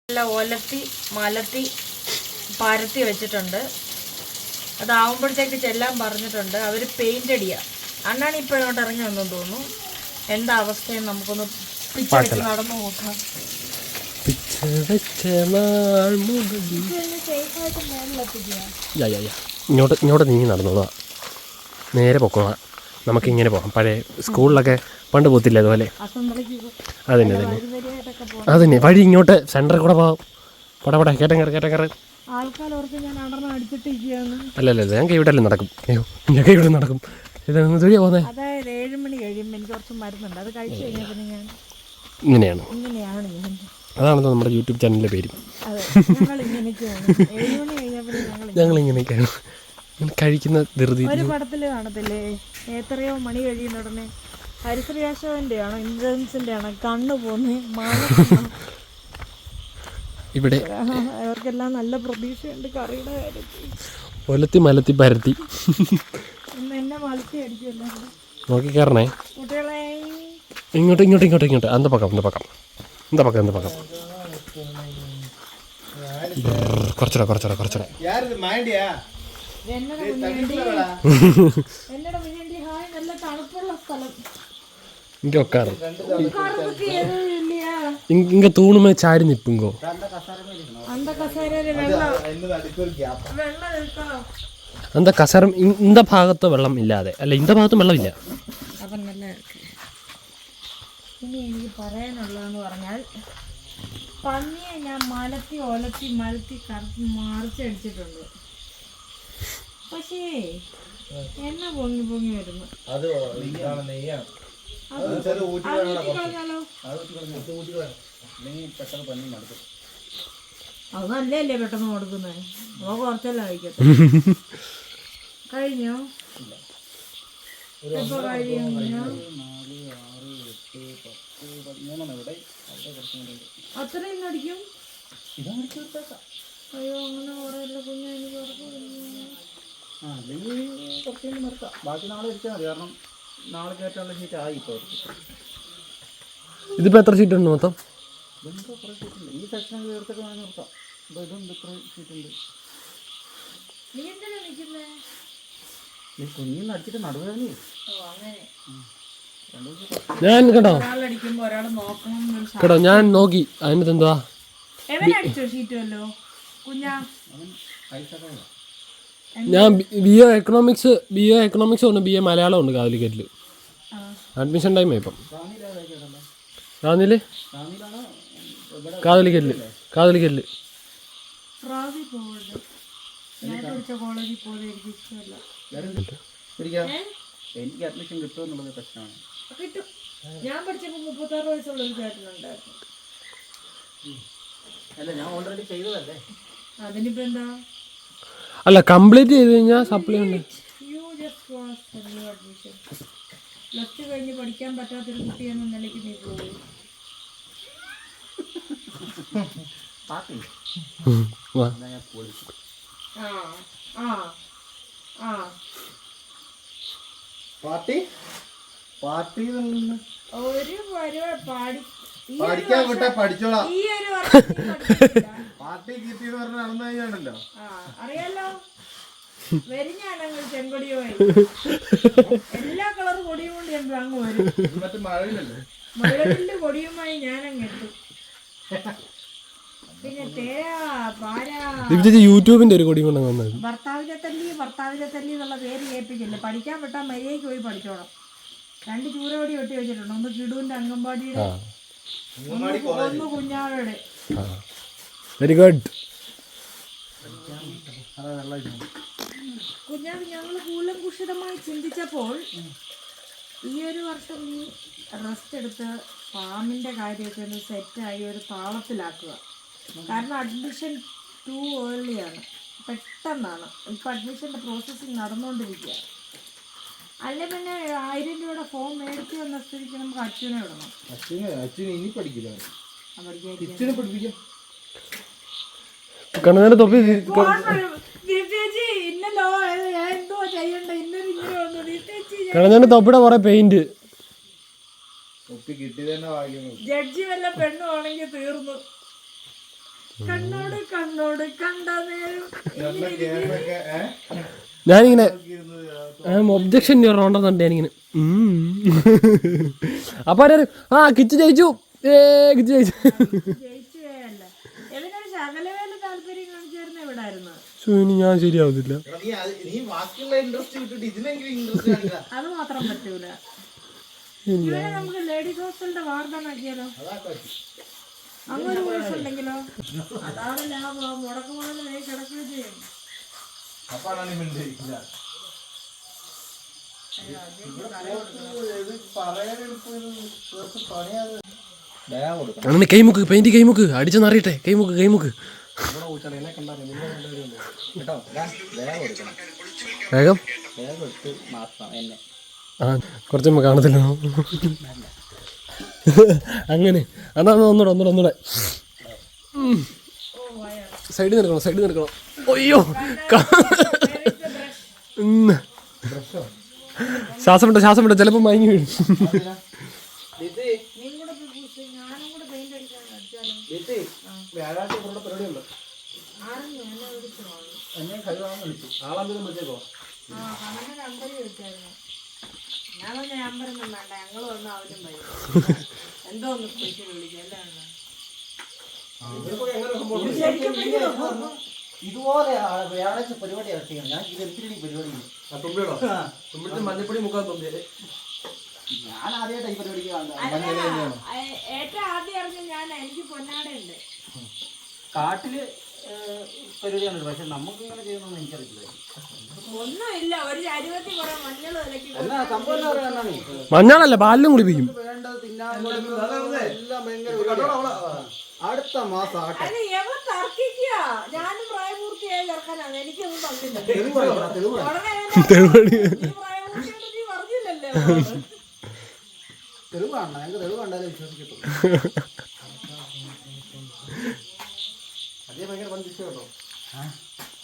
എല്ലാം ഒലത്തി മലത്തി പരത്തി വെച്ചിട്ടുണ്ട്. അതാവുമ്പോഴത്തേക്ക് ചെല്ലാൻ പറഞ്ഞിട്ടുണ്ട്. അവർ പെയിന്റ് അടിയാ. അണ്ണാണ് ഇപ്പോൾ ഇങ്ങോട്ട് ഇറങ്ങി വന്നെന്ന് തോന്നുന്നു. എന്താ അവസ്ഥയെന്ന് നമുക്കൊന്ന് പിച്ച വെച്ച് നടന്നു നോക്കാം. ഇങ്ങോട്ട് നീങ്ങി നടന്നോളാ, നേരെ പൊക്കോളാം. നമുക്കിങ്ങനെ പോകാം. പഴയ സ്കൂളിലൊക്കെ പണ്ട് പോത്തില്ല അതുപോലെ. അതന്നെ വഴി ഇങ്ങോട്ട് സെൻറ്ററിൽ കൂടെ പോകാം. പടപട കേട്ടങ്ങറ്. അല്ലല്ല ഞങ്ങൾക്ക് ഇവിടെ അല്ലേ നടക്കും. അയ്യോ ഞങ്ങൾക്ക് ഇവിടെ നടക്കും. ഇതുവഴിയാ പോകുന്നത്. അതായത് 7 മണി കഴിയുമ്പോൾ എനിക്ക് കുറച്ച് മരുന്നുണ്ട്, അത് കഴിച്ചു കഴിഞ്ഞാൽ പിന്നെ ഞാൻ ഇങ്ങനെയാണ്. അതാണ് നമ്മുടെ യൂട്യൂബ് ചാനലിൻ്റെ പേര്. ഞങ്ങളിങ്ങനെയൊക്കെയാണ് കഴിക്കുന്ന ധൃതി. ഒരു പടത്തിൽ കാണത്തില്ലേ, എത്രയോ മണി കഴിയുന്ന ഉടനെ ഹരിശ്രീ അശോകന്റെ ആണോ ഇന്ദ്രൻസിന്റെ ആണോ കണ്ണു പോന്ന് ഇവിടെ അവർക്കെല്ലാം നല്ല പ്രതീക്ഷയുണ്ട് കറിയുടെ കാര്യത്തിൽ. ഒലത്തി മലത്തി പരത്തി എന്നെ മലത്തി അടിക്കുമല്ലോ. നോക്കി കയറണേ കുട്ടികളെ. ഇങ്ങോട്ട് അന്ത പക്കം കുറച്ചുകൂടെ இங்கே உட்காரு. இங்கே தூணுமே சாரி நிற்புங்கோ. அந்த கசரம் இந்த ഭാഗത്ത് വെള്ളം ഇല്ലാതെ അല്ല, இந்த ഭാഗത്തും വെള്ളമില്ല. ഇനി എനിക്ക് പറയാനുള്ളതെന്ന് പറഞ്ഞാൽ, പന്നിയെ ഞാൻ മലത്തി ഒലത്തി മറിച്ചടിച്ചിട്ടുണ്ട്. പക്ഷേ എണ്ണ പൊങ്ങി വരുന്നു. അത് നല്ലല്ലേ പെട്ടെന്ന് കൊടുക്കുന്നത്. കുറച്ചല്ല കഴിക്കട്ടെ. കഴിഞ്ഞോ? എപ്പോ കഴിഞ്ഞോ? അത്രയും അടിക്കും. അയ്യോ അങ്ങനെ പറയല്ല കുഞ്ഞാ, എനിക്ക് കുറച്ചുകൂടി നിർത്താം. ബാക്കി നാളെ ഇരിച്ചാൽ മതി. കാരണം നാളെ കയറ്റാനുള്ള ഷീറ്റ് ആയി. ഇപ്പോൾ ഇതിപ്പോൾ എത്ര ഷീറ്റ് ഉണ്ട് മൊത്തം? ഇതൊക്കെ കുറേ ഷീറ്റുണ്ട്. ഈ സെക്ഷൻ ചേർത്തൊക്കെ വേണമെങ്കിൽ നിർത്താം. അപ്പോൾ ഇതുണ്ട്, ഇത്ര ഷീറ്റുണ്ട്. ഈ കുഞ്ഞിന്ന് അടിച്ചിട്ട് നടുവേദനയോ? ഞാൻ കേട്ടോ ഞാൻ നോക്കി അതിനകത്ത് എന്തുവാ ഞാൻ ബി എ എക്കണോമിക്സ് ഉണ്ട്, ബി എ മലയാളം ഉണ്ട് കാലിക്കറ്റിൽ. അഡ്മിഷൻ ടൈം ഇപ്പം റാന്നില് കാതലിക്കറ്റില് എനിക്ക് അഡ്മിഷൻ കിട്ടുമെന്നുള്ളത് പ്രശ്നമാണ്. ഞാൻ പഠിച്ചപ്പോൾ 36 വയസ്സുള്ള ഒരു ചേട്ടനുണ്ടായിരുന്നു. അല്ല, ഞാൻ ഓൾറെഡി ചെയ്തതല്ലേ. അതിനിപ്പോ എന്താ? അല്ല, കംപ്ലീറ്റ് ചെയ്ത് കഴിഞ്ഞാൽ സപ്ലൈ ഉണ്ട്. പ്ലസ് കഴിഞ്ഞ് പഠിക്കാൻ പറ്റാത്തൊരു കുട്ടിയെന്ന നിലയ്ക്ക് നീ പോയി. പഠിക്കാൻ വിട്ടാ പഠിച്ചോളാം. പാർട്ടി കീർത്തി എന്ന് പറഞ്ഞ നടന്നു കഴിഞ്ഞാണല്ലോ. അറിയാലോ, ചെങ്കൊടിയുമായി എല്ലാ കളർ കൊടിയും കൊണ്ട് ഞാൻ അങ്ങ് വരും. മറ്റേ മഴയിലല്ലേ, മഴവിന്റെ കൊടിയുമായി ഞാനങ്ങ് എത്തും. പിന്നെ യൂട്യൂബിന്റെ ഒരു കൊടി കൊണ്ട് വന്നത്. ഭർത്താവിനെ തല്ലി എന്നുള്ള പേര് കേൾപ്പിക്കില്ല. പഠിക്കാൻ വിട്ടാൽ മര്യാദയ്ക്ക് പോയി പഠിച്ചോളാം. 2 ചൂരവടി ഒട്ടി വെച്ചിട്ടുണ്ട്. ഒന്ന് കിടുവിന്റെ അംഗൻവാടിയുടെ, ഒന്ന് കുഞ്ഞാവയുടെ. Very good. കുഞ്ഞാവ്, ഞങ്ങൾ കൂലംകുഷിതമായി ചിന്തിച്ചപ്പോൾ ഈ ഒരു വർഷം നീ റെസ്റ്റ് എടുത്ത് ഫാമിൻ്റെ കാര്യമൊക്കെ ഒന്ന് സെറ്റായി ഒരു താളത്തിലാക്കുക. കാരണം അഡ്മിഷൻ ടു ഏർലിയാണ്, പെട്ടെന്നാണ്. ഇപ്പം അഡ്മിഷൻ്റെ പ്രോസസ്സിങ് നടന്നുകൊണ്ടിരിക്കുക. അല്ല പിന്നെ 1000 രൂപയുടെ ഫോം മേടിച്ച് വന്ന സ്ഥിതിക്ക് നമുക്ക് അച്ഛനെ വിടണം. ഇനി പഠിക്കില്ല, തൊപ്പിയുടെ കുറെ പെയിന്റ് ജഡ്ജി വല്ല പെണ്ണുവാണെങ്കിൽ തീർന്നു. കണ്ണോട് കണ്ണോട് കണ്ട നേരം ഞാനിങ്ങനെ ഒബ്ജക്ഷൻ ഉണ്ടെന്നുണ്ട് ഞാനിങ്ങനെ അപ്പൊ ആ കിച്ച് ജയിച്ചു കിച്ച് ജയിച്ചു. ജയിച്ചുകയല്ല എവനൊരു ശകലവേല താല്പര്യം കാണിച്ചായിരുന്നു എവിടായിരുന്നു. ഞാൻ ശരിയാവുന്നില്ല. അത് മാത്രം പറ്റൂല. ഇവനെ നമുക്ക് ലേഡീസ് ഹോസ്റ്റലിന്റെ വാർഡനാക്കിയാലോ? അങ്ങൊരു വയസ്സുണ്ടെങ്കിലോ? അതാണ് ലാഭം. മുടക്കുമുടന്ന് വേഗം കിടക്കുകയും ചെയ്യും. അങ്ങനെ കൈമുക്ക് പെയിന്റ് കൈമുക്ക് അടിച്ചെന്നറിയട്ടെ. കൈമുക്ക് വേഗം ആ കുറച്ചമ്മ കാണത്തില്ല. അങ്ങനെ അതാ ഒന്നൂടെ സൈഡിൽ നിൽക്കണം. അയ്യോ ശ്വാസം വിട്ട ചിലപ്പോൾ മയങ്ങി വീഴും. ഇതുപോലെ വ്യാഴാഴ്ച പരിപാടി ഇറക്കിയാണ്. ഞാൻ ഇത് എന്തിനാണ് ഈ പരിപാടി? മഞ്ഞപ്പൊടി മുക്കാൻ ഞാൻ ആദ്യമായിട്ട് ഈ പരിപാടിക്ക് ഏറ്റവും ആദ്യം അറിഞ്ഞ ഞാൻ. എനിക്ക് പൊന്നാടുണ്ട് കാട്ടില് പരിപാടിയാണ്. പക്ഷെ നമുക്ക് ഇങ്ങനെ ചെയ്യണമെന്ന് എനിക്കറിയില്ല. ഒന്നുമില്ല. ഒരു അരുവത്തി കുറെ മഞ്ഞൾ വിലക്കി മഞ്ഞളല്ല പാലിലും കുളിപ്പിക്കും. വേണ്ടത് തിന്നാൻ എല്ലാം ഭയങ്കര അടുത്ത മാസം തർക്കിക്കുക. ഞാനും പ്രായപൂർത്തിയായി ചേർക്കാനാണ്. എനിക്കൊന്നും തന്നില്ല. പറഞ്ഞില്ലല്ലോ. തെളിവ് കാണണം. ഞങ്ങൾക്ക് തെളിവ് കണ്ടാലേ വിശ്വസിക്കത്തുള്ളൂ. അതേ ഭയങ്കര പഞ്ചിച്ചു കേട്ടോ.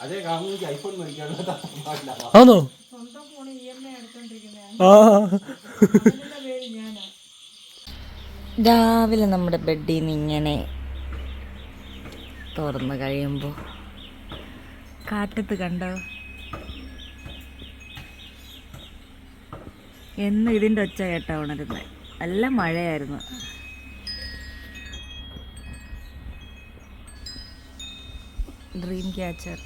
അതേ കാണുന്നെങ്കിൽ ഐഫോൺ മേടിക്കാനുള്ള പാടില്ല. ആണോ? സ്വന്തം ഫോൺ EMI എടുത്തോണ്ടിരിക്കുന്നതാണ്. രാവിലെ നമ്മുടെ ബെഡിൽ നിന്ന് ഇങ്ങനെ തുറന്ന് കഴിയുമ്പോൾ കാറ്റത്ത് കണ്ടോ എന്ന് ഇതിൻ്റെ ഒച്ച കേട്ടാ ഉണരുന്നത്. നല്ല മഴയായിരുന്നു. Dream catcher.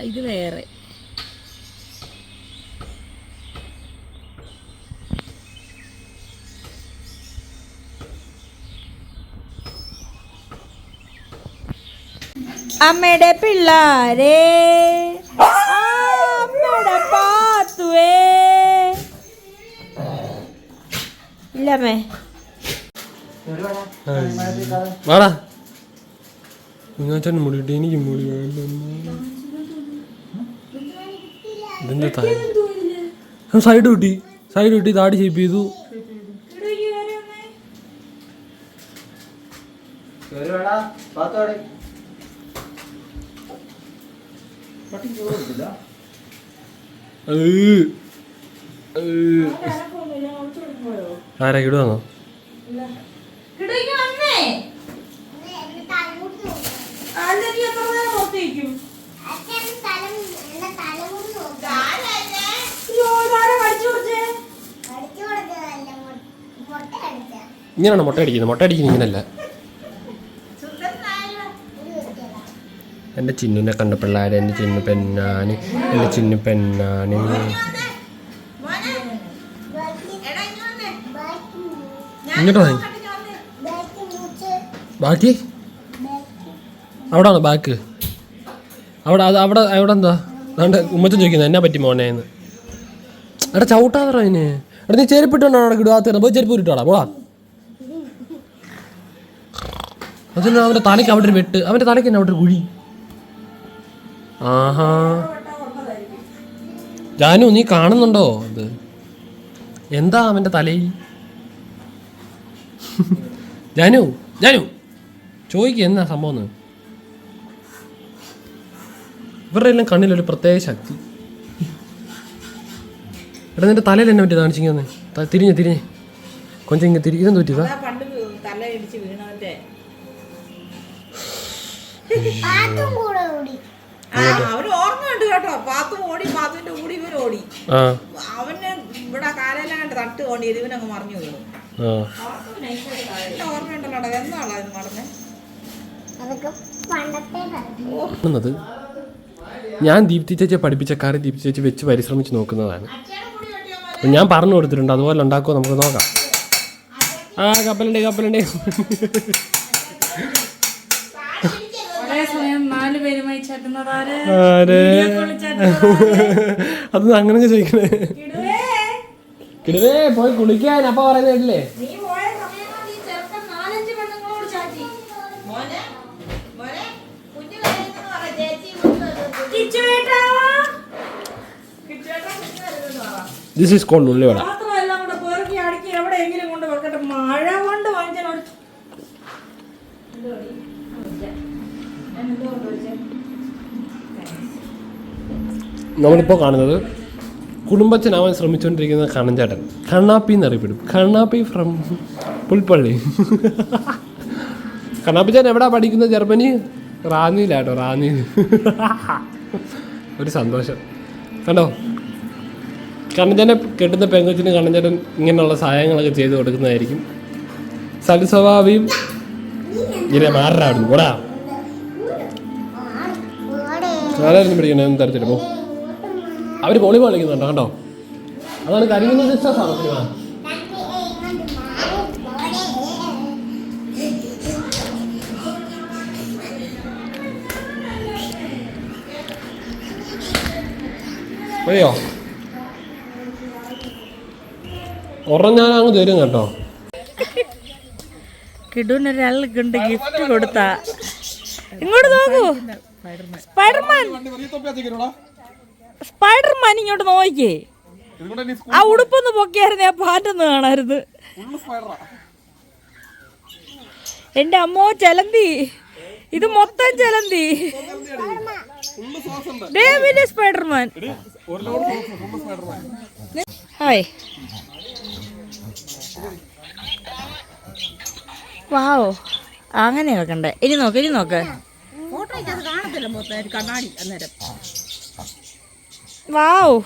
ഇത് വേറെ. അമ്മയുടെ പിള്ളാരേ, അമ്മയുടെ പാത്തുവേ. ഇല്ലമ്മേ വാടാ കുഞ്ഞാച്ചൻ മുടി ഇട്ട് എനിക്ക് മുടി വേണ്ട. ഇതെന്താ സൈഡ് കിട്ടി താടി ഷേപ്പ് ചെയ്തു. ആരാ കിടുവാന്നോ? ഇങ്ങനെയാണോ മുട്ട അടിക്കുന്നത് ഇങ്ങനല്ല. എൻ്റെ ചിന്നുനെ കണ്ട പിള്ളേരെ, എൻ്റെ ചിന്നു പെണ്ണാണ്. ഇങ്ങോട്ടോ ബാക്കി അവിടെ ബാക്ക് അവിടെ എന്താ അതുകൊണ്ട് ഉമ്മച്ചൻ ചോദിക്കുന്നത് എന്നാ പറ്റി മോനേന്ന്. എടാ ചവിട്ടാതെ അതിന്. എടാ നീ ചെരുപ്പിട്ടോണ്ടാണ് അവിടെ ഇടുവാത്ത. പോയി ചെരുപ്പ് ഇട്ടോടാ പോടാ. അതിന് അവൻ്റെ തലയ്ക്ക് അവിടെ ഒരു വെട്ട്. അവൻ്റെ തലയ്ക്ക് തന്നെ അവിടെ ഒരു കുഴി. ആഹാ ജാനു നീ കാണുന്നുണ്ടോ അത്? എന്താ അവൻ്റെ തലയിൽ? ജാനു ചോദിക്കുക എന്നാ സംഭവം. ഇവരുടെ എല്ലാം കണ്ണിലൊരു പ്രത്യേക ശക്തി. എടാ നിന്റെ തലയിൽ എന്നെ പറ്റി കാണിച്ചിങ്ങനെ തിരിഞ്ഞ് കൊഞ്ചം ഇങ്ങനെ ഇതെന്ത് പറ്റിയതാ? പണ്ട് തല ഇടിച്ച് വീണവന്റെ അവന് ഓർമ്മയുണ്ട് കേട്ടോ. പാത്തും ഓടി, പാത്തുവിന്റെ കൂടി ഇവൻ ഓടി. അവന് ഇവിടെ കാലെല്ലാം കണ്ട് തട്ട് തോണ്ടി ഇവനങ്ങ് മറിഞ്ഞു വീണു. ഓർമ്മയുണ്ടല്ലോ. എന്നാണോ അതിന് മറന്നേ? ഞാൻ ദീപ്തി ചേച്ചിയെ പഠിപ്പിച്ച കാര്യം ദീപ്തി ചേച്ചി വെച്ച് പരിശ്രമിച്ച് നോക്കുന്നതാണ്. ഞാൻ പറഞ്ഞു കൊടുത്തിട്ടുണ്ട്, അതുപോലെ ഉണ്ടാക്കുമോ നമുക്ക് നോക്കാം. കപ്പലുണ്ട്. അത് അങ്ങനെ ചോദിക്കണേ. കിടുവേ പോയി കുളിക്കാൻ അപ്പ പറയുന്നില്ലേ? This is called ഉള്ളിവട. മഴ കൊണ്ട് വാങ്ങിച്ചാൽ നമ്മളിപ്പോൾ കാണുന്നത് കുടുംബത്തിനാവാൻ ശ്രമിച്ചുകൊണ്ടിരിക്കുന്ന കണ്ണൻചേട്ടൻ, കണ്ണാപ്പി എന്നറിയപ്പെടും. കണ്ണാപ്പി ഫ്രം പുൽപ്പള്ളി. കണ്ണാപ്പിച്ചേട്ടൻ എവിടാ പഠിക്കുന്നത്? ജർമ്മനി റാന്നിയിലാട്ടോ, റാന്നിയിൽ. ഒരു സന്തോഷം കണ്ടോ. കണ്ണൻചേട്ടനെ കെട്ടുന്ന പെങ്കൊച്ചിന് കണ്ണൻചേട്ടൻ ഇങ്ങനെയുള്ള സഹായങ്ങളൊക്കെ ചെയ്ത് കൊടുക്കുന്നതായിരിക്കും. സൽസ്വഭാവിയും ഇങ്ങനെ മാറാടുന്നു. കൂടാ ആരായിരുന്നു പിടിക്കണേ തരത്തിലോ? അവർ വോളിബോൾ കളിക്കുന്നുണ്ടോ? കണ്ടോ, അതാണ് കരിക്കുന്ന സിസ്റ്റേഴ്സാണോ സിനിമ? അയ്യോ ഒരെണ്ണം ഞാൻ അങ്ങ് തരും കേട്ടോ. കിടൂനൊരാൾ കൊണ്ട് ഗിഫ്റ്റ് കൊടുത്താ. ഇങ്ങോട്ട് നോക്കൂ, സ്പൈഡർമാൻ ഇങ്ങോട്ട് നോക്കിയേ. ആ ഉടുപ്പൊന്ന് പൊക്കിയായിരുന്നു, ആ പാറ്റൊന്ന് കാണായിരുന്നു. എന്റെ അമ്മോ ചെലന്തി, ഇത് മൊത്തം ചെലന്തി. സ്പൈഡർമാൻ. ഹായ്. വാവോ, അങ്ങനെ വെക്കണ്ടേ? ഇനി നോക്ക് കണ്ണാടി അന്നേരം. വാവ്.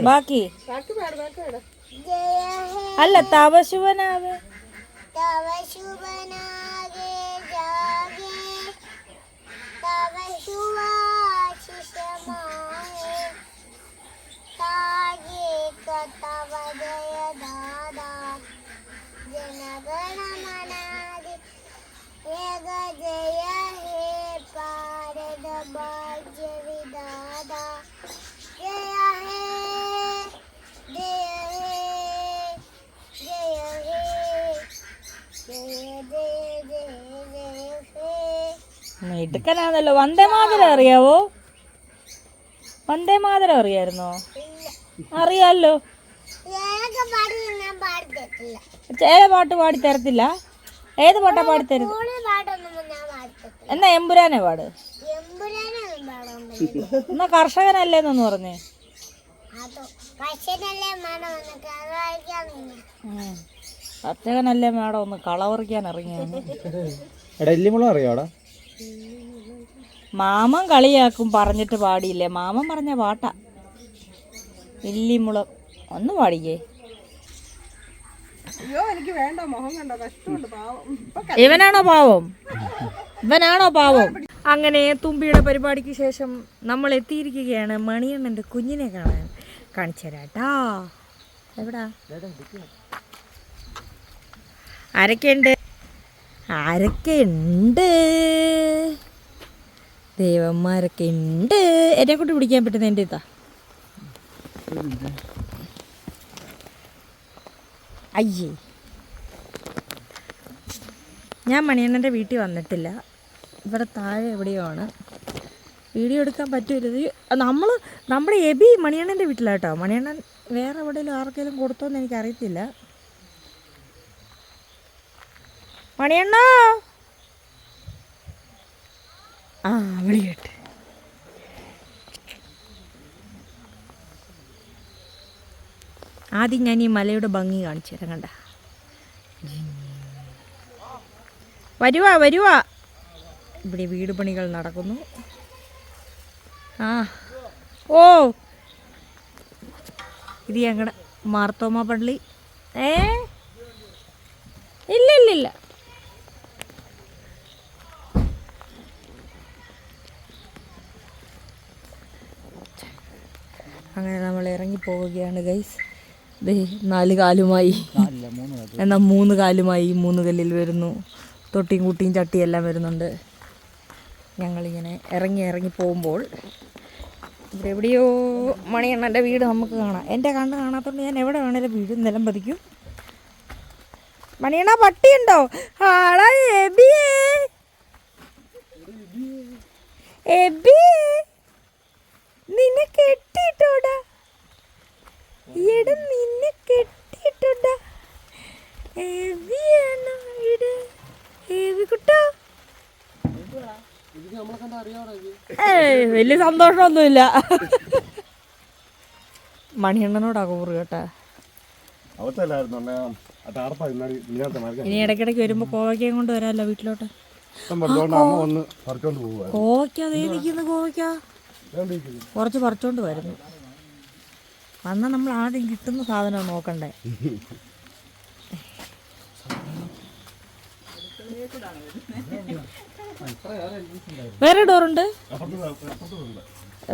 ബാക്കി അല്ല തവശുവനാകെ ഇടുക്കനാണല്ലോ. വന്ദേമാതരം അറിയാവോ? വന്ദേമാതരം അറിയായിരുന്നോ? അറിയാലോ. ഏത് പാട്ട് പാടി തരത്തില്ല? ഏത് പാട്ടാ പാടി തരുന്നത്? എന്നാ എമ്പുരാനെ പാട്. എന്നാ കർഷകനല്ലേന്നൊന്ന് പറഞ്ഞേ. കർഷകനല്ലേ മേഡം ഒന്ന് കളവറിക്കാൻ ഇറങ്ങിയാണ്. അറിയാടാ മാമൻ കളിയാക്കും പറഞ്ഞിട്ട് പാടിയില്ലേ? മാമൻ പറഞ്ഞ പാട്ടാ ഇല്ലിമുളം. ഒന്ന് പാടിക്കേ. ഇവനാണോ പാവം? അങ്ങനെ തുമ്പിയുടെ പരിപാടിക്ക് ശേഷം നമ്മൾ എത്തിയിരിക്കുകയാണ് മണിയണ്ണൻ്റെ കുഞ്ഞിനെ കാണാൻ. കാണിച്ചു തരാട്ടാ. എവിടാ? ആരൊക്കെയുണ്ട്? ദേവന്മാരൊക്കെ ഉണ്ട്. എന്നെ കൊണ്ട് പിടിക്കാൻ പറ്റുന്ന എൻ്റെ ഇതാ. അയ്യേ, ഞാൻ മണിയണ്ണൻ്റെ വീട്ടിൽ വന്നിട്ടില്ല. ഇവിടെ താഴെ എവിടെയോ ആണ് വീഡിയോ എടുക്കാൻ പറ്റൂല. ഇത് നമ്മുടെ എബി മണിയണ്ണൻ്റെ വീട്ടിലാട്ടോ. മണിയണ്ണൻ വേറെ എവിടെയെങ്കിലും ആർക്കെങ്കിലും കൊടുത്തോന്ന് എനിക്കറിയത്തില്ല. മണിയണ്ണ ആ വിളി കേട്ട്. ആദ്യം ഞാൻ ഈ മലയുടെ ഭംഗി കാണിച്ചു തരാം. കണ്ട വരുവാ. ഇവിടെ വീട് പണികൾ നടക്കുന്നു. ആ ഓ ഇത് ഞങ്ങളുടെ മാർത്തോമ പള്ളി. ഇല്ല അങ്ങനെ നമ്മൾ ഇറങ്ങിപ്പോവുകയാണ് ഗൈസ്. ദേ 4 കാലുമായി, എന്നാൽ 3 കാലുമായി 3 കല്ലിൽ വരുന്നു. തൊട്ടിയും കുട്ടിയും ചട്ടിയും എല്ലാം വരുന്നുണ്ട്. ഞങ്ങളിങ്ങനെ ഇറങ്ങി പോകുമ്പോൾ ഇവിടെ എവിടെയോ മണിയണ്ണൻ്റെ വീട് നമുക്ക് കാണാം. എൻ്റെ കണ്ണ് കാണാത്തതുകൊണ്ട് ഞാൻ എവിടെ വേണേലും വീട് നിലം പതിക്കും. മണിയണ്ണ പട്ടിയുണ്ടോ? ആളാ എബി നിന്നെ കെട്ടിട്ടോടാ. നിന്നെ കെട്ടിട്ടോടാ. എബിയാണോ വീട്? എബി കുട്ടാ വലിയ സന്തോഷമൊന്നുമില്ല. മണിയണ്ണനോടാ കൂറ് കേട്ടാ. ഇനി ഇടയ്ക്കിടയ്ക്ക് വരുമ്പോ കോവയ്ക്കയും കൊണ്ട് വരാമല്ലോ വീട്ടിലോട്ട്. കോവയ്ക്ക അതേ നിൽക്കുന്നു. കോവയ്ക്ക കുറച്ച് പറിച്ചോണ്ട് വരുന്നു. വന്നാൽ നമ്മൾ ആദ്യം കിട്ടുന്ന സാധനം നോക്കണ്ടേ. വേറെ ഡോറുണ്ട്?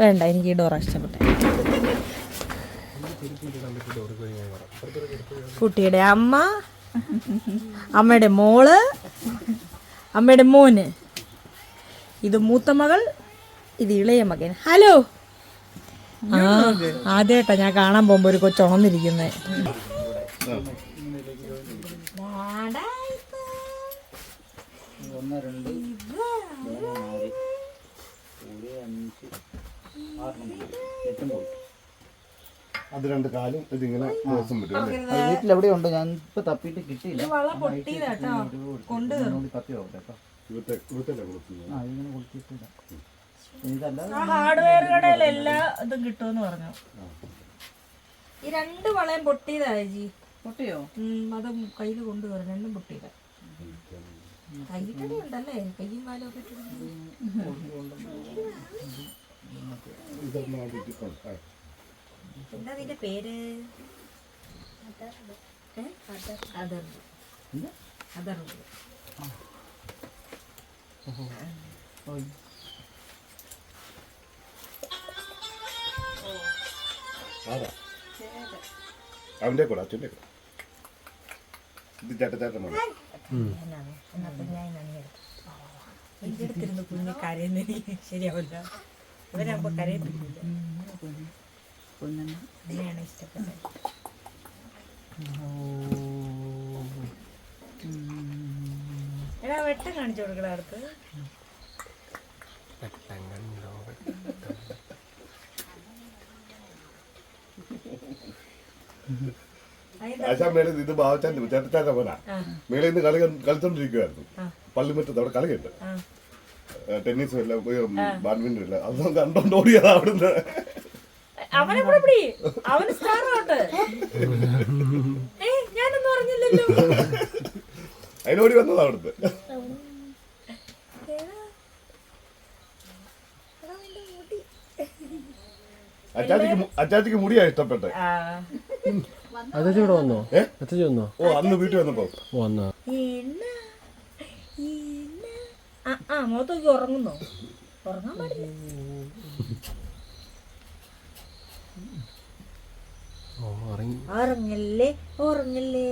വേണ്ട, എനിക്ക് ഈ ഡോറാ ഇഷ്ടപ്പെട്ടെ. കുട്ടിയുടെ അമ്മ, അമ്മയുടെ മോള്, അമ്മയുടെ മോന്. ഇത് മൂത്ത മകൾ, ഇത് ഇളയ മകൻ. ഹലോ. ആ ആദ്യമായിട്ടാ ഞാൻ കാണാൻ പോകുമ്പോ ഒരു കൊച്ചുണർന്നിരിക്കുന്നേ. അത് 2 കാലും ഇതിങ്ങനെ ദിവസം പറ്റും. വീട്ടിലെവിടെയുണ്ട്? ഞാൻ ഇപ്പൊ തപ്പിട്ട് കിട്ടിയില്ല. ഹാർഡ്വെയർ കടയിൽ എല്ലാ ഇതും കിട്ടുമെന്ന് പറഞ്ഞു. ഈ 2 വളയും പൊട്ടിയതായി. പൊട്ടിയോ? അത് കയ്യിൽ കൊണ്ടുവരണം. 2 പൊട്ടിയതാ. കൈയിട്ടടി ഉണ്ടല്ലേ? കയ്യും കാലും ഒക്കെ എന്താ നിന്റെ പേര്? അവന്റെ കൂടെ അച്ഛൻ്റെ കൂടെ ഇത് ചേട്ടൻ എടുത്തിരുന്നു. കുഞ്ഞ് കരയുന്ന ശരിയാവില്ല. ഇവരാകുമ്പോ കരയത്തില്ല. അങ്ങനെയാണ് ഇഷ്ടപ്പെട്ടത്. എടാ വെട്ടം കാണിച്ചു കൊടുക്കണ അടുത്ത്. ആശാ മേളിൽ ഇത് ബാവച്ചാൻ്റെ ചേട്ടച്ചാൻ്റെ പോനാ. മേളിൽ നിന്ന് കളിച്ചോണ്ടിരിക്കുവായിരുന്നു. പള്ളിമുറ്റത്ത് അവിടെ കളിയുണ്ട്. ടെന്നീസും ഇല്ല, ബാഡ്മിന്റൺ ഇല്ല. അതൊന്നും കണ്ടോണ്ട് ഓടിയതാ അവിടുന്ന്. ഞാനൊന്നും അറിഞ്ഞില്ലല്ലോ. അതിനോടി വന്നതാ അവിടുന്ന്. അച്ചാച്ചിക്ക് മുടിയാ ഇഷ്ടപ്പെട്ടെ. അച്ഛൻ ഇവിടെ വന്നോ? അച്ഛൻ വന്നോ? ഓ അന്ന് വീട്ടിൽ വന്നപ്പോ വന്നോ? മുഖത്തൊക്കെ ഉറങ്ങുന്നോ? ഉറങ്ങാൻ പാടില്ല. ഉറങ്ങല്ലേ ഉറങ്ങല്ലേ.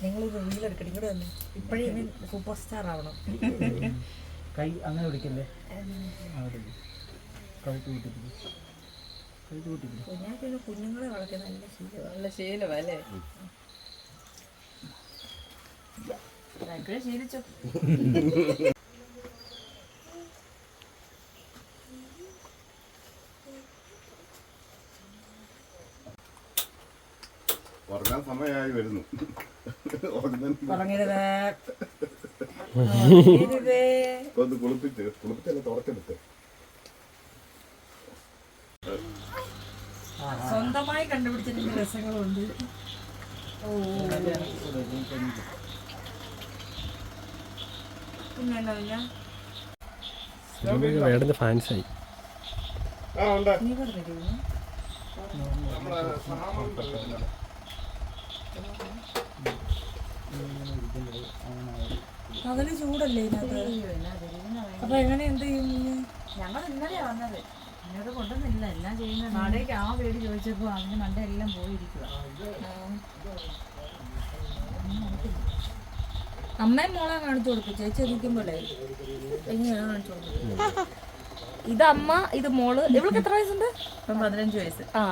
ഞങ്ങളിത് റീലെടുക്കണം. ഇങ്ങോട്ട് വന്നു. ഇപ്പോഴേ സൂപ്പർ സ്റ്റാർ ആവണം. കൈ അങ്ങനെ പിടിക്കല്ലേ? കഴുത്ത് കിട്ടി. കുഞ്ഞാക്ക് കുഞ്ഞുങ്ങളെ വളർത്തുന്ന നല്ല ശീലമാണ്. നല്ല ശീലമല്ലേ? ഇപ്പോഴേ ശീലിച്ചോ. ഉറങ്ങാൻ സമയമായി വരുന്നു. പറഞ്ഞിരുന്നേ ഒന്ന് കുളിപ്പിച്ചല്ല തുടച്ചെടുത്ത് സ്വന്തമായി കണ്ടുപിടിച്ചതിന്റെ രസങ്ങളുണ്ട്. ഓ പിന്നെ വേടന്റെ ഫാൻസായി. നീ പറഞ്ഞിരുന്നു പകല് ചൂടല്ലേ ഇതിനകത്ത്? അപ്പൊ എങ്ങനെ എന്ത് ചെയ്യും? ഞങ്ങൾ ഇന്നലെയാ വന്നത്, ഇങ്ങോട്ട് കൊണ്ടുവന്നില്ല. എല്ലാം ചെയ്യുന്നത് നാടേക്ക് ആ വീട് ചോദിച്ചപ്പോൾ അതിന് മണ്ടെല്ലാം പോയിരിക്കുക. അമ്മയും മോളെ കാണിച്ചു കൊടുക്കും. ചേച്ചി ഇരിക്കുമ്പോഴേ എങ്ങനെയാണ് കാണിച്ചു കൊടുക്കുന്നത്? ഇത് അമ്മ, ഇത് മോള്. ഇവൾക്ക് എത്ര വയസ്സുണ്ട്? 15 വയസ്സ്. ആ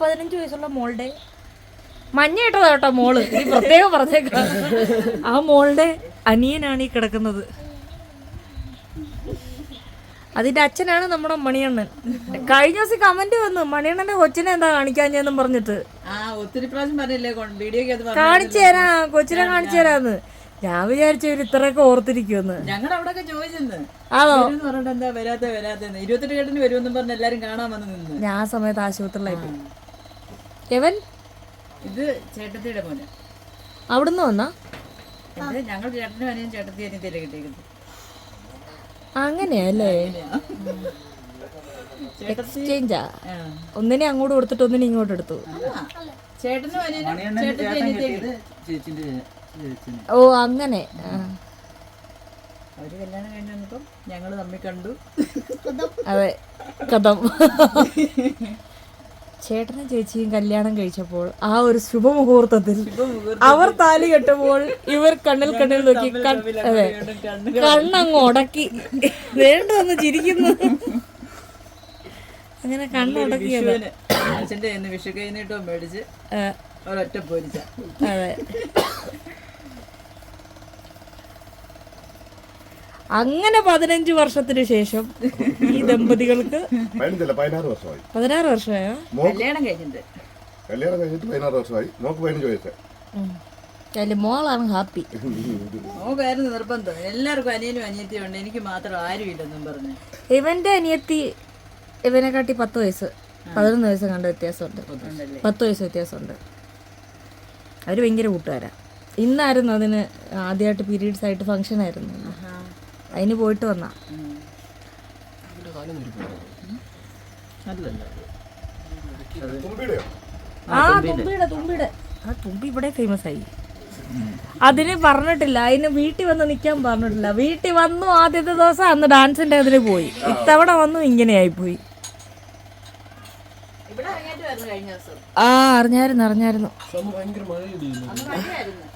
15 വയസ്സുള്ള മോളുടെ മഞ്ഞ ഇട്ടതാ കേട്ടോ മോള്. ഈ പ്രത്യേകം പറഞ്ഞേക്കാം, ആ മോളുടെ അനിയനാണ് ഈ കിടക്കുന്നത്. അതിന്റെ അച്ഛനാണ് നമ്മുടെ മണിയണ്ണൻ. കഴിഞ്ഞ ദിവസം കമന്റ് വന്നു, മണിയണ്ണന്റെ കൊച്ചിനെ എന്താ കാണിക്കാഞ്ഞെന്നും പറഞ്ഞിട്ട്. ഒത്തിരി പ്രാവശ്യം പറഞ്ഞില്ലേ വീഡിയോക്ക് കാണിച്ചു തരാം, കൊച്ചിനെ കാണിച്ചു തരാന്ന്. ഞാൻ വിചാരിച്ചു ഇവര് ഇത്രയൊക്കെ ഓർത്തിരിക്കുമെന്ന്. ഞങ്ങൾ അവിടെ ചോദിച്ചെന്ന് ആണോ പറഞ്ഞിട്ട് എന്താ വരാത്തെന്ന്. 28 കേട്ടിന് വരുമെന്നും പറഞ്ഞ് എല്ലാരും കാണാൻ വന്ന് നിന്ന്. ഞാൻ ആ സമയത്ത് ആശുപത്രിയിലായി. എവൻ ഇത് ചേട്ടത്തിയുടെ മോന്. അവിടുന്ന് വന്നാ? ഞങ്ങൾ ചേട്ടനും അനിയും ചേട്ടത്തി അനിയത്തിയിലെ കിട്ടിയിരിക്കുന്നത്. അങ്ങനെയല്ലേ? എക്സ്ചേഞ്ചാ? ഒന്നിനെ അങ്ങോട്ട് കൊടുത്തിട്ട് ഒന്നിനെ ഇങ്ങോട്ട് എടുത്തു. ചേട്ടനും അനിയനും ചേട്ടത്തി അനിയത്തിയെ. ഓ അങ്ങനെ. അവര് കല്യാണം കഴിഞ്ഞ് വന്നപ്പം ഞങ്ങള് തമ്മിൽ കണ്ടു. അതെ, കഥം. ചേട്ടനും ചേച്ചിയും കല്യാണം കഴിച്ചപ്പോൾ ആ ഒരു ശുഭമുഹൂർത്തത്തിൽ അവർ താലി കെട്ടുമ്പോൾ ഇവർ കണ്ണിൽ നോക്കി അതെ കണ്ണങ്ങ് ഉടക്കി. വേണ്ടൊന്ന് ചിരിക്കുന്നു. അങ്ങനെ കണ്ണുടക്കിയത്. അച്ഛൻ്റെ വിഷു കഴിഞ്ഞിട്ടോ മേടിച്ച് ഒരൊറ്റ പൊരിച്ച. അതെ, അങ്ങനെ 15 വർഷത്തിന് ശേഷം ഈ ദമ്പതികൾക്ക് 16 വർഷമായി. 16 വർഷമായോ? കല്യാണം കഴിഞ്ഞിട്ട് 16 വർഷമായി. നോക്ക് 15 വയസ്സ്. മോളാണ് ഹാപ്പി. നോക്കായിരുന്നു നിർബന്ധം. എല്ലാവർക്കും അനിയനും അനിയത്തിയും ഉണ്ട്, എനിക്ക് മാത്രം ആരും ഇല്ലെന്നും പറഞ്ഞു. ഇവന്റെ അനിയത്തി ഇവനെക്കാട്ടി 10 വയസ്സ് 11 വയസ്സ് കണ്ട വ്യത്യാസമുണ്ട്. 10 വയസ്സ് വ്യത്യാസമുണ്ട്. അവര് ഭയങ്കര കൂട്ടുകാരാ. ഇന്നായിരുന്നു അതിന് ആദ്യമായിട്ട് പീരീഡ്സ് ആയിട്ട് ഫംഗ്ഷൻ ആയിരുന്നു. അതിന് പോയിട്ട് വന്നാ. ആ തുമ്പിയുടെ ആ തുമ്പി ഇവിടെ ഫേമസ് ആയി. അതിന് പറഞ്ഞിട്ടില്ല, അതിന് വീട്ടിൽ വന്ന് നിൽക്കാൻ പറഞ്ഞിട്ടില്ല. വീട്ടിൽ വന്നു ആദ്യത്തെ ദിവസം അന്ന് ഡാൻസിന്റെ അതിന് പോയി. ഇത്തവണ വന്നു ഇങ്ങനെയായി പോയി. ആ അറിഞ്ഞായിരുന്നു. ഭയങ്കര മഴ ഇടിയായിരുന്നു.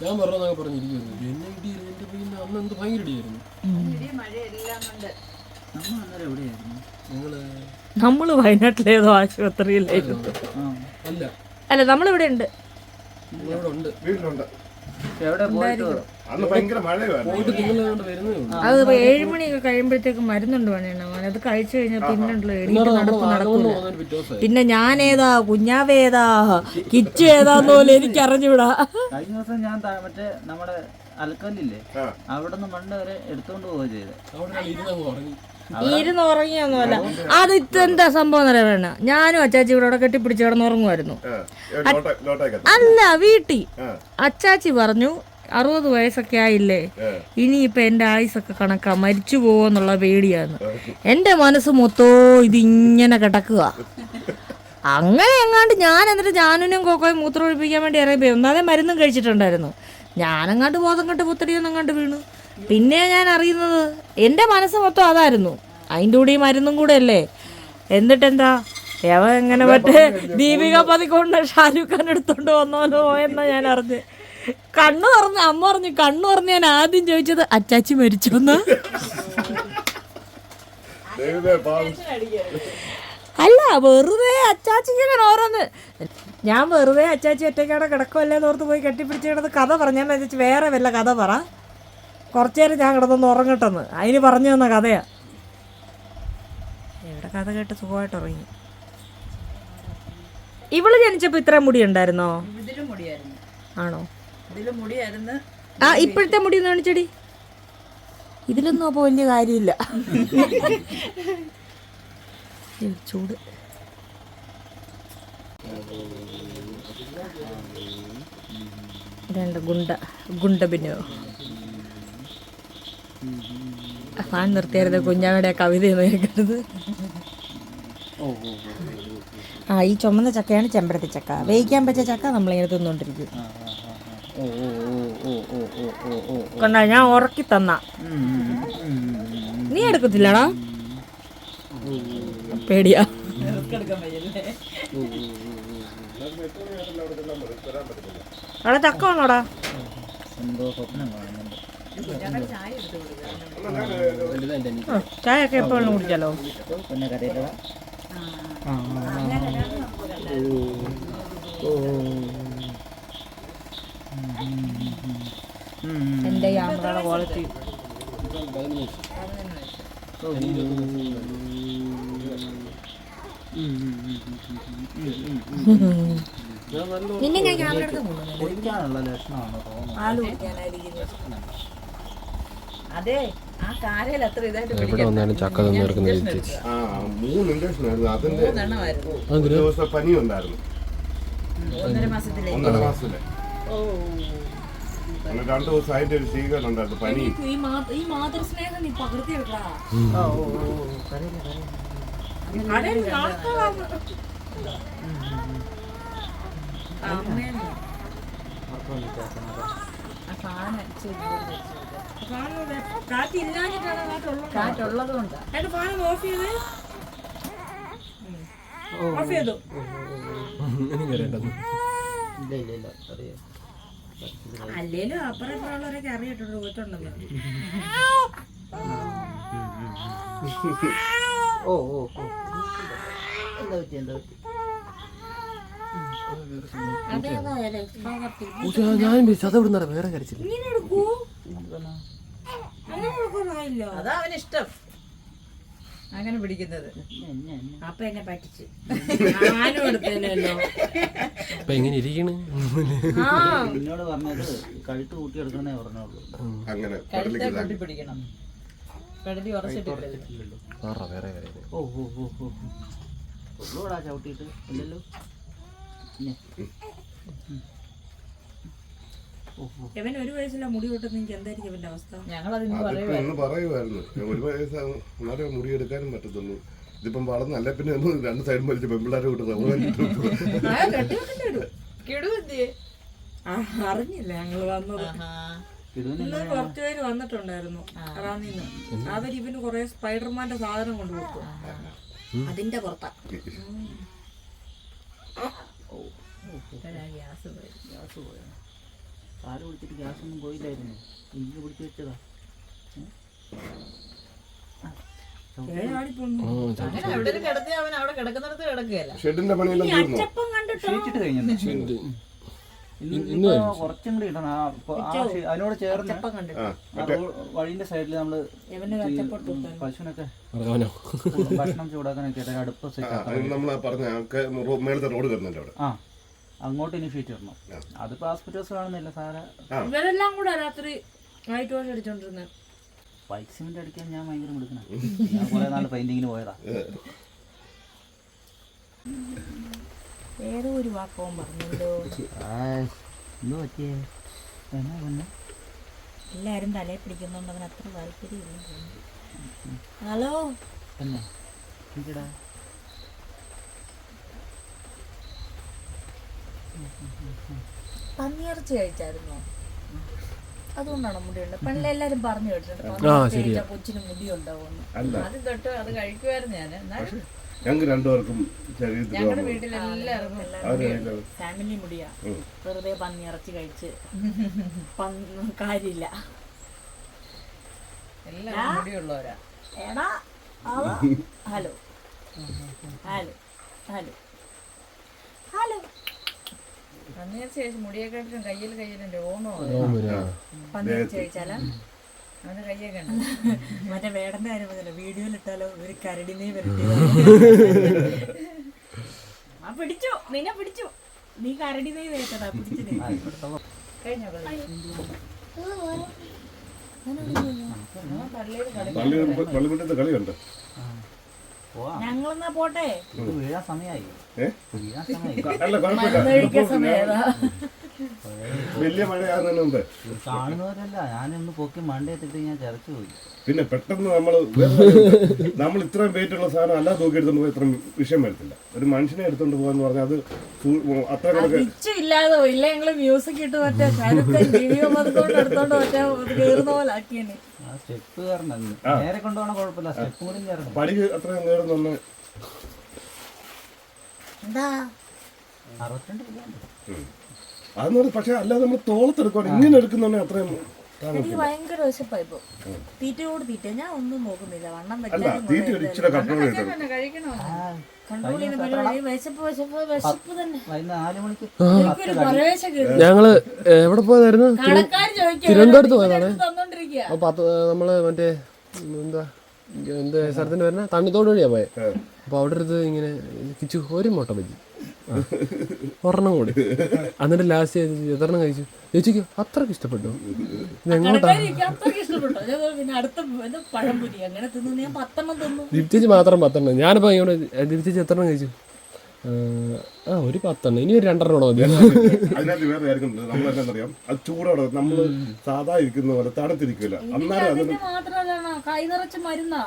ഞാൻ പറഞ്ഞൊക്കെ പറഞ്ഞിരിക്കുന്നു. എന്നെ ഇടിയായിരുന്നു. എന്റെ പിന്നെ അന്ന് എന്ത് ഭയങ്കര ഇടിയായിരുന്നു. നമ്മള് വയനാട്ടിലേതോ ആശുപത്രിയിലായിരുന്നു. അല്ല നമ്മളിവിടെ ഉണ്ട്. വീട്ടിലുണ്ട്. അത് 7 മണിയൊക്കെ കഴിയുമ്പോഴത്തേക്ക് മരുന്നുണ്ട് പണിയണം. അത് കഴിച്ചു കഴിഞ്ഞാൽ പിന്നുണ്ടല്ലോ എണീറ്റ് നടക്കൂല. പിന്നെ ഞാനേതാ കുഞ്ഞാവേതാ കിച്ചു ഏതാന്ന് പോലെ എനിക്ക് അറിഞ്ഞൂടാ. കഴിഞ്ഞ ദിവസം ഞാൻ മറ്റേ നമ്മുടെ അലക്കല്ലില്ലേ അവിടെ നിന്ന് മണ്ണ് വരെ എടുത്തോണ്ട് പോവുക ചെയ്ത്. ഇരുന്ന് ഉറങ്ങിയൊന്നുമല്ല. അത് ഇതെന്താ സംഭവം എന്നറിയാൻ വേണ്ട. ഞാനും അച്ചാച്ചി ഇവിടെ കെട്ടിപ്പിടിച്ച് കിടന്നുറങ്ങുമായിരുന്നു. അല്ല വീട്ടിൽ അച്ചാച്ചി പറഞ്ഞു 60 വയസ്സൊക്കെ ആയില്ലേ, ഇനിയിപ്പൊ എന്റെ ആയുസൊക്കെ കണക്കാ, മരിച്ചു പോവെന്നുള്ള പേടിയാന്ന്. എന്റെ മനസ്സ് മൊത്തവും ഇതിങ്ങനെ കിടക്കുക. അങ്ങനെ എങ്ങാണ്ട് ഞാൻ എന്നിട്ട് ജാനുവിനും കോക്കോയും മൂത്രം ഒഴിപ്പിക്കാൻ വേണ്ടി ഇറങ്ങിപ്പോയി. ഒന്നാമതെ മരുന്നും കഴിച്ചിട്ടുണ്ടായിരുന്നു. ഞാനെങ്ങാണ്ട് ബോധം കെട്ട് പുത്തടിയൊന്നെങ്ങാണ്ട് വീണു. പിന്നെ ഞാൻ അറിയുന്നത് എൻ്റെ മനസ്സ് മൊത്തം അതായിരുന്നു. അതിൻ്റെ കൂടെ ഈ മരുന്നും കൂടെ അല്ലേ. എന്നിട്ടെന്താ എവ എങ്ങനെ മറ്റേ ദീപിക പതിക്കൊണ്ട് ഷാരൂഖ് ഖാൻ എടുത്തോണ്ട് വന്നോലോ എന്നാ ഞാൻ അറിഞ്ഞ്. കണ്ണു തുറന്ന് അമ്മ പറഞ്ഞു. കണ്ണു തുറന്ന് ഞാൻ ആദ്യം ചോദിച്ചത് അച്ചാച്ചി മരിച്ചോന്ന്. അല്ല വെറുതെ അച്ചാച്ചിക്ക് ഇങ്ങനെ ഓരോന്ന് ഞാൻ വെറുതെ അച്ചാച്ചി ഒറ്റയ്ക്കവിടെ കിടക്കുമല്ലേ ഓർത്ത് പോയി കെട്ടിപ്പിടിച്ച് കിടന്ന് കഥ പറഞ്ഞാൽ വെച്ച് വേറെ വല്ല കഥ പറ. കുറച്ചു നേരം ഞാൻ കിടന്നൊന്ന് ഉറങ്ങട്ടെന്ന് അതിന് പറഞ്ഞു തന്ന കഥയാ. എവിടെ കഥ കേട്ട് സുഖമായിട്ട് ഉറങ്ങി. ഇവള് ജനിച്ചപ്പോൾ ഇത്രയും മുടി ഉണ്ടായിരുന്നോ? ഇതിലും മുടിയായിരുന്നു. ആണോ? ഇതിലും മുടിയായിരുന്നു. ആ ഇപ്പോഴത്തെ മുടി ഒന്ന് കാണിച്ചടി. ഇതിലൊന്നും അപ്പോൾ വലിയ കാര്യമില്ല. ചൂട്. രണ്ട് ഗുണ്ടബിനോ ഫാൻ നിർത്തിയായിരുന്നു കുഞ്ഞാവിടെ കവിതയെന്ന് കേൾക്കരുത്. ആ ഈ ചുമന്ന ചക്കയാണ് ചെമ്പരത്തി ചക്ക. വേവിക്കാൻ പറ്റിയ ചക്ക നമ്മളിങ്ങനെ തിന്നുകൊണ്ടിരിക്കും. കൊണ്ടാ ഞാൻ ഉറക്കി തന്ന നീ എടുക്കത്തില്ലടാ? പേടിയാ. അവിടെ ചക്ക വേണോടാ? എന്തോ സ്വപ്നം കാണുന്നുണ്ട്. ചായ ഒക്കെ എപ്പോഴും കുടിച്ചാലോ? പിന്നെ കരയില്ല. എൻ്റെ ക്യാമറയുടെ ക്വാളിറ്റി നിന്നെ ഞാൻ ക്യാമറ എടുത്ത് കുടിക്കാനുള്ള ലക്ഷണമാണോ തോന്നുന്നു. അതെ ആ കാരയിൽ അത്ര ഇതായിട്ട് എവിടെ വന്നാലും ചക്ക തന്നേർക്കുന്ന ചേച്ചി. 3 ഇഞ്ചക്ഷൻ ആയിരുന്നു. അതിന്റെ ഒരു ദിവസം പനി ഉണ്ടായിരുന്നു. 1.5 മാസത്തിലെ 1.5 മാസത്തിലെ 2 ദിവസം അതിന്റെ ഒരു സ്വീകരണം ഉണ്ടായിരുന്നു. പനി ഈ മാതൃസ്നേഹം നീ പകർത്തിയെടുക്കടാ. കാറ്റുള്ളത് കൊണ്ട് ഇല്ല അറിയാം. അല്ലേലും അപ്പുറം ഇപ്പുറമുള്ളവരൊക്കെ അറിയിട്ടുണ്ട് പോയിട്ടുണ്ടല്ലോ. ഓ എന്താ പറ്റി ഞാൻ അത് ഇവിടുന്ന് വേറെ കരച്ചില്ല. അതാ അവനിഷ്ടം അങ്ങനെ പിടിക്കുന്നത്. അപ്പൊ എന്നെ പറ്റിച്ച് ഞാനും എടുത്തല്ലോ. അപ്പൊ എങ്ങനെ ഇരിക്കണ്? എന്നോട് പറഞ്ഞത് കഴുത്ത് കൂട്ടിയെടുക്കുന്നേ പറഞ്ഞോളൂ. അങ്ങനെ കഴുത്തെ കൂട്ടിപ്പിടിക്കണം. കഴുതി ഉറച്ചിട്ടില്ലല്ലോ. വേറെ കാര്യം. ഉള്ളൂടാ ചവിട്ടിയിട്ട് ഇല്ലല്ലോ. ഇവൻ 1 വയസ്സിലെ മുടി വെട്ടുന്ന എനിക്ക് എന്തായിരിക്കും ഇവന്റെ അവസ്ഥ? ഞങ്ങളതിന് ഒന്ന് പറയുമായിരുന്നു. 1 വയസ്സാകും എന്നാലേ മുടി എടുക്കാനും പറ്റത്തുള്ളൂ. ഇതിപ്പം വളർന്നല്ല പിന്നെ 2 സൈഡും വലിച്ച് പെമ്പിള്ളാരെ വിട്ടത് അറിഞ്ഞില്ല ഞങ്ങള് വന്നത്. ഇന്ന് കുറച്ചുപേര് വന്നിട്ടുണ്ടായിരുന്നു റാന്നിന്ന്. അവരിവന് കൊറേ സ്പൈഡർമാന്റെ സാധനം കൊണ്ടുപോകും. അതിന്റെ പുറത്താ ഗ്യാസ് പോയോ? പാല് കുടിച്ചിട്ട് ഗ്യാസ് ഒന്നും പോയില്ലായിരുന്നു. ഇഞ്ചി പിടിച്ച് വെച്ചതാ. അങ്ങനെ എവിടെ കിടത്തി അവൻ അവിടെ കിടക്കുന്നിടത്ത് കിടക്കുകയല്ല. ഷെഡിന്റെ പണിയെല്ലാം തീർന്നു. ഷീറ്റിട്ട് കഴിഞ്ഞു. കുറച്ചും കൂടി ഇടണം. അതിനോട് ചേർന്ന് വഴിന്റെ സൈഡിൽ നമ്മള് പശുവിനൊക്കെ ഭക്ഷണം ചൂടാക്കാനൊക്കെ അടുപ്പ് സെറ്റ് നമ്മള് പറഞ്ഞ മേളത്തെ റോഡ് കയറുന്നുണ്ട് അവിടെ. അങ്ങോട്ട് ഇനി ഷീറ്റ് ഇടണം. അതിപ്പോ ഹോസ്പിറ്റൽസ് കാണുന്നില്ല സാധാ. ഇവരെല്ലാം കൂടെ രാത്രി വൈറ്റ് വാഷ് അടിച്ചോണ്ടിരുന്നത്. വൈറ്റ് സിമെന്റ് അടിക്കാൻ ഞാൻ ഭയങ്കര എടുക്കണം. ഞാൻ കുറെ നാള് പെയിന്റിങ്ങിന് പോയതാ. ഏതോ ഒരു വാക്കവും പറഞ്ഞല്ലോ. എന്തോ പറ്റിയേ? എന്നാ പിന്നെ എല്ലാരും തലയെ പിടിക്കുന്നോണ്ട് അവന് അത്ര താല്പര്യമില്ല. ഹലോ തന്നെ എനിക്കടാ പന്നിയിറച്ചി കഴിച്ചായിരുന്നോ? അതുകൊണ്ടാണോ മുടിയുണ്ട്? പെണ്ണെല്ലാരും പറഞ്ഞു കേട്ടിട്ടുണ്ട് കൊച്ചിന് മുടി ഉണ്ടാവുമെന്ന്. ആദ്യം തൊട്ട് അത് കഴിക്കുമായിരുന്നു ഞാൻ. എന്നാലും ഞങ്ങൾക്ക് 2 പേർക്കും ഞങ്ങളുടെ വീട്ടിലെല്ലാവർക്കും ഫാമിലി മുടിയാ. വെറുതെ പന്നിയിറച്ചി കഴിച്ച് കാര്യമില്ല. എല്ലാവരും മുടിയുള്ളവരാ. എടാ ഹലോ ഹലോ ഹലോ ഹലോ. പന്നിയെ ചേച്ചി മുടിയൊക്കെ ഇട്ടിട്ടും കയ്യിലും രോമോ പന്നിയെ ചേച്ചാലാ അവന്റെ കയ്യൊക്കെ ഉണ്ട്. മറ്റേ വേടന്റെ കാര്യം പറഞ്ഞല്ലോ, വീഡിയോയിലിട്ടാലോ ഒരു കരടി നീ വരട്ടി. ആ പിടിച്ചു, നിന്നെ പിടിച്ചു. നീ കരടി നീ തേച്ചതാ പിടിച്ചു. കഴിഞ്ഞോ പള്ളിമുറ്റത്തെ കളിയുണ്ട്. ഞങ്ങളെന്നാ പോട്ടെ. വീഴാൻ സമയമായി. അല്ല കുഴപ്പമില്ല, വലിയ മഴയാകുന്നതിന് മുമ്പ് കാണുന്നവരല്ല, ഞാനൊന്ന് പൊക്കി മണ്ടയെത്തിട്ട് ഞാൻ ചരച്ചു പോയി. പിന്നെ പെട്ടെന്ന് നമ്മൾ ഇത്രയും വെയിറ്റ് ഉള്ള സാധനം അല്ലാതെ തൂക്കി എടുത്തോണ്ട് പോയി ഇത്രയും വിഷയം വരത്തില്ല. ഒരു മനുഷ്യനെ എടുത്തോണ്ട് പോകാന്ന് പറഞ്ഞാൽ അത് അത്ര കണക്ക് ഇല്ലാതെ ഇല്ല. ഞങ്ങള് മ്യൂസിക് ഇട്ട് മറ്റേ എടുത്തോണ്ട് മറ്റേ കയറുന്ന പോലെ ആക്കിയനെ. ആ സ്റ്റെപ്പ് കയറണം, നേരെ കൊണ്ടുപോകണ കുഴപ്പമില്ല, സ്റ്റെപ്പ് കൂടി കയറണം. പടി അത്രയും കയറുന്ന എന്താ 62 കിലോ. അതെന്ന് പറഞ്ഞാൽ പക്ഷെ അല്ലാതെ നമ്മൾ തോളത്തെടുക്കണം, ഇങ്ങനെ എടുക്കുന്നുണ്ടെ അത്രയും എനിക്ക് ഭയങ്കര വിശപ്പായിപ്പോ. തീറ്റയോട് തീറ്റ ഞാൻ ഒന്നും നോക്കുന്നില്ല. വണ്ണം അല്ല തീറ്റ ഒരു ഇച്ചിരി കൺട്രോൾ ചെയ്തു. കൺട്രോൾ ചെയ്യുന്ന പരിപാടി വിശപ്പ് വിശപ്പ് വിശപ്പ് തന്നെ. വൈകുന്നേരം 4 മണിക്ക് എനിക്കൊരു പരവേശം കേട്ടു. ഞങ്ങള് എവിടെ പോയതായിരുന്നു? കടക്കാര് ചോദിക്കും തിരുവനന്തപുരത്ത് പോയതാണ്. തന്നോണ്ടിരിക്കുക. അപ്പൊ നമ്മള് മറ്റേ എന്താ സ്ഥലത്തിന്റെ വരുന്ന തണ്ണിത്തോട് വഴിയാ പോയെ. അപ്പൊ അവിടെ അടുത്ത് ഇങ്ങനെ കിച്ചു ഒരു മുട്ട ബജി ഒരെണ്ണം കൂടി. എന്നിട്ട് ലാസ്റ്റ് എത്രണ്ണം കഴിച്ചു ചേച്ചിക്ക് അത്രക്ക് ഇഷ്ടപ്പെട്ടു. ദീപ്തിച്ച് മാത്രം 10. ഞാനിപ്പോ ഇങ്ങനെ ദീപ്തിച്ച് എത്രണ്ണം കഴിച്ചു? ഒരു 10. ഇനി ഒരു 2 മതി. അതിനകത്ത് വേറെ കാര്യം നമ്മളെന്താറിയാം, അത് ചൂടോടെ നമ്മള് സാധാ ഇരിക്കുന്ന പോലെ തണുത്തിരിക്കില്ല. അന്നേരം കൈ നിറച്ച് മരുന്നാ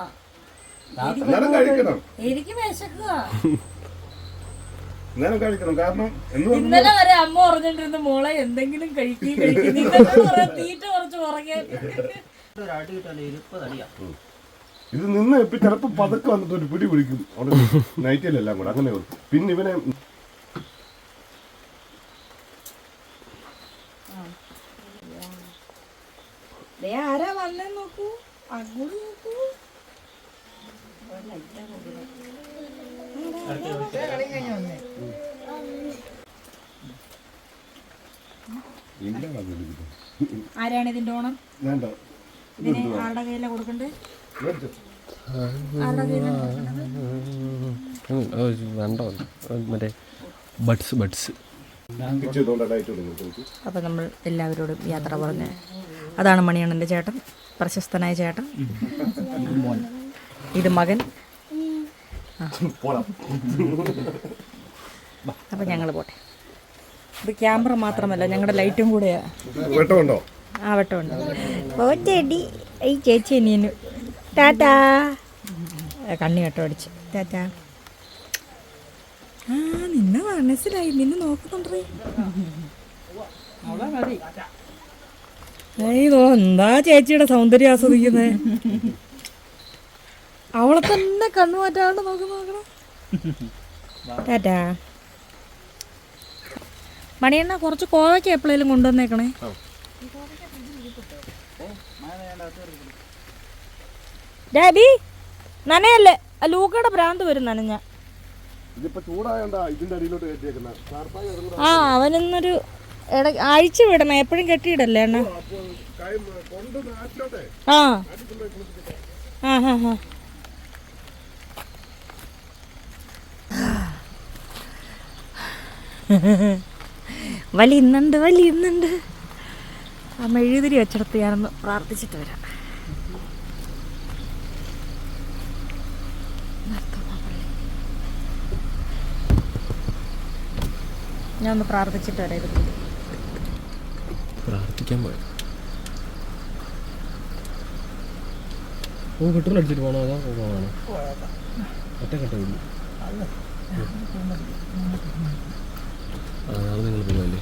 കഴിക്കണം, എനിക്ക് വിശക്കുക. നേരം കഴിക്കണം. കാരണം ഇന്നലെ വരെ അമ്മ പറഞ്ഞിട്ടിരുന്ന മോളെ എന്തെങ്കിലും കഴിക്കുക തീറ്റ കുറച്ച് കുറയ്ക്കാൻ. ഒരു അടി കിട്ടാൻ 20 അടിയാ. ഇത് നിന്ന് ഇപ്പൊ ചിലപ്പോ പതുക്കെ വന്നിട്ട് ഒരു പിടി പിടിക്കും അവിടെ നൈറ്റിലെല്ലാം കൂടെ അങ്ങനെ വരും. പിന്നെ ഇവനെ ആരാ വന്നേ നോക്കൂ, അങ്ങോട്ട് നോക്കൂ. ആരാണ് ഇതിന്റെ ഓണം? ഇതിന് ആരുടെ കയ്യിലാ കൊടുക്കണ്ടേ? വേണ്ടോ മറ്റേ ബഡ്സ്. അപ്പം നമ്മൾ എല്ലാവരോടും യാത്ര പറഞ്ഞ് അതാണ് മണിയണ്ണൻ്റെ ചേട്ടൻ, പ്രശസ്തനായ ചേട്ടൻ. ഇത് മകൻ. അപ്പം ഞങ്ങൾ പോട്ടെ. ഇത് ക്യാമറ മാത്രമല്ല ഞങ്ങളുടെ ലൈറ്റും കൂടെയാ. വെട്ടമുണ്ടോ? ആ വെട്ടമുണ്ട്. പോറ്റേടി ഈ ചേച്ചി അനിയന് ടാറ്റാ. കണ്ണി വെട്ടം അടിച്ച് ടാറ്റാ. ആ നിന്നെ മനസ്സിലായി, നിന്നെ നോക്കുന്നുണ്ടേ. എന്താ ചേച്ചിയുടെ സൗന്ദര്യം ആസ്വദിക്കുന്നേ. അവളെ തന്നെ കണ്ണു മാറ്റാണ്ട് നോക്കണം. ടാറ്റാ. മണിയണ്ണ കുറച്ച് കോവയ്ക്ക് എപ്പോഴേലും കൊണ്ടുവന്നേക്കണേ. ഡാബി നനയല്ലേ, ലൂക്കയുടെ ഭ്രാന്ത് വരും നനഞ്ഞ. ആ അവനൊന്നൊരു അഴിച്ചു വിടണം, എപ്പോഴും കെട്ടിയിടല്ലേ എണ്ണ. ആ ആ ഹാ ഹാ. വലിയുന്നുണ്ട്. ആ മെഴുകുതിരി വെച്ചിടത്ത് ഞാനൊന്ന് പ്രാർത്ഥിച്ചിട്ട് വരാം. ഞാനൊന്ന് പ്രാർത്ഥിച്ചിട്ട് വരാം. ഇത് പ്രാർത്ഥിക്കാൻ പോയ പെട്രോൾ അടിച്ചിട്ട് പോകണോ അതോ പോകണോ? ഒറ്റക്കെട്ട വീട്. നാളെ നിങ്ങൾ പോകുമല്ലേ?